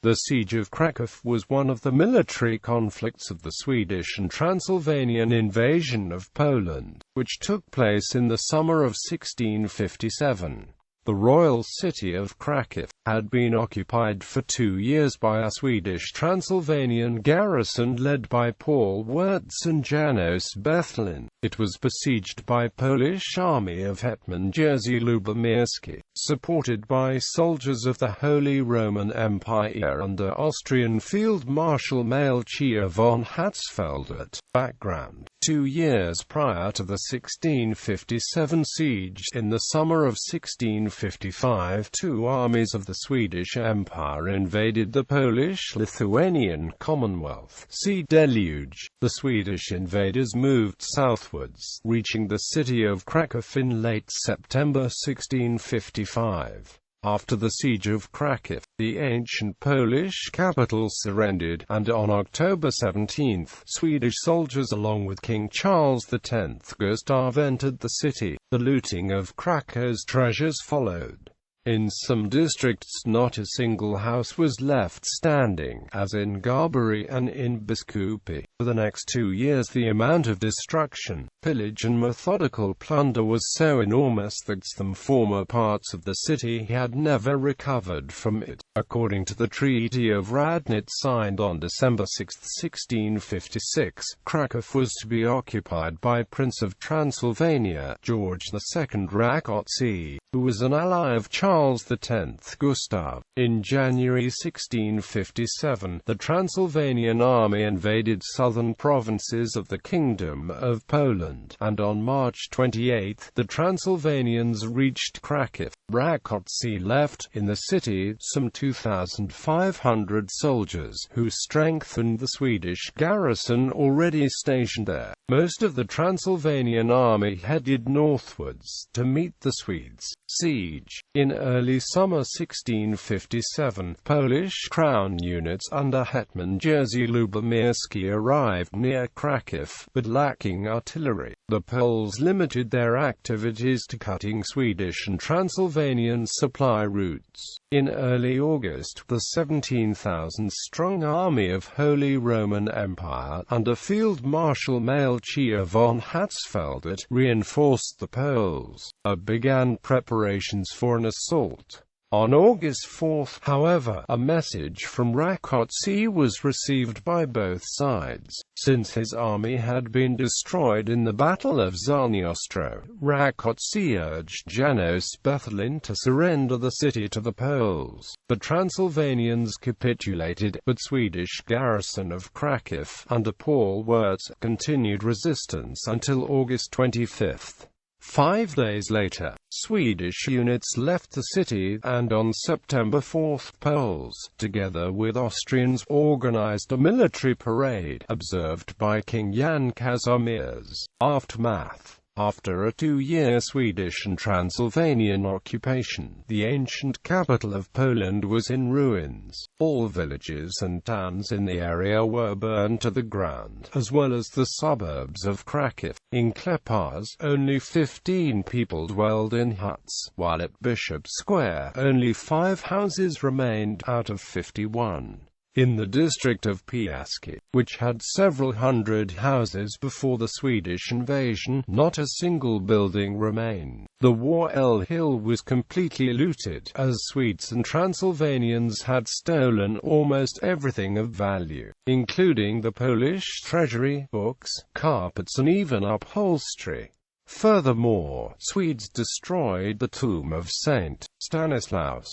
The Siege of Kraków was one of the military conflicts of the Swedish and Transylvanian invasion of Poland, which took place in the summer of 1657. The royal city of Kraków had been occupied for 2 years by a Swedish-Transylvanian garrison led by Paul Wirtz and János Bethlen. It was besieged by Polish army of Hetman Jerzy Lubomirski, supported by soldiers of the Holy Roman Empire under Austrian Field Marshal Melchior von Hatzfeldt. Background: 2 years prior to the 1657 siege, in the summer of 1655, 2 armies of the Swedish Empire invaded the Polish-Lithuanian Commonwealth. See Deluge. The Swedish invaders moved southwards, reaching the city of Kraków in late September 1655. After the Siege of Kraków, the ancient Polish capital surrendered, and on October 17, Swedish soldiers along with King Charles X Gustav entered the city. The looting of Krakow's treasures followed. In some districts not a single house was left standing, as in Garbury and in Biskupy. For the next 2 years the amount of destruction, pillage and methodical plunder was so enormous that some former parts of the city had never recovered from it. According to the Treaty of Radnitz signed on December 6, 1656, Kraków was to be occupied by Prince of Transylvania, George II Rákóczi, who was an ally of Charles X Gustav. In January 1657, the Transylvanian army invaded southern provinces of the Kingdom of Poland, and on March 28, the Transylvanians reached Kraków. Rákóczi left in the city some 2,500 soldiers, who strengthened the Swedish garrison already stationed there. Most of the Transylvanian army headed northwards to meet the Swedes. Siege. In early summer 1657, Polish crown units under Hetman Jerzy Lubomirski arrived near Kraków, but lacking artillery. The Poles limited their activities to cutting Swedish and Transylvanian supply routes. In early August, the 17,000-strong army of Holy Roman Empire, under Field Marshal Melchior von Hatzfeldt, reinforced the Poles, began preparations for an assault. On August 4, however, a message from Rákóczi was received by both sides. Since his army had been destroyed in the Battle of Zagnostro, Rákóczi urged János Bethlen to surrender the city to the Poles. The Transylvanians capitulated, but Swedish garrison of Kraków, under Paul Wirtz, continued resistance until August 25. 5 days later, Swedish units left the city, and on September 4, Poles, together with Austrians, organized a military parade, observed by King Jan Kazimierz. Aftermath. After a 2-year Swedish and Transylvanian occupation, the ancient capital of Poland was in ruins. All villages and towns in the area were burned to the ground, as well as the suburbs of Kraków. In Kleparz, only 15 people dwelled in huts, while at Bishop Square, only 5 houses remained out of 51. In the district of Piaski, which had several hundred houses before the Swedish invasion, not a single building remained. The Warel Hill was completely looted, as Swedes and Transylvanians had stolen almost everything of value, including the Polish treasury, books, carpets and even upholstery. Furthermore, Swedes destroyed the tomb of Saint Stanislaus,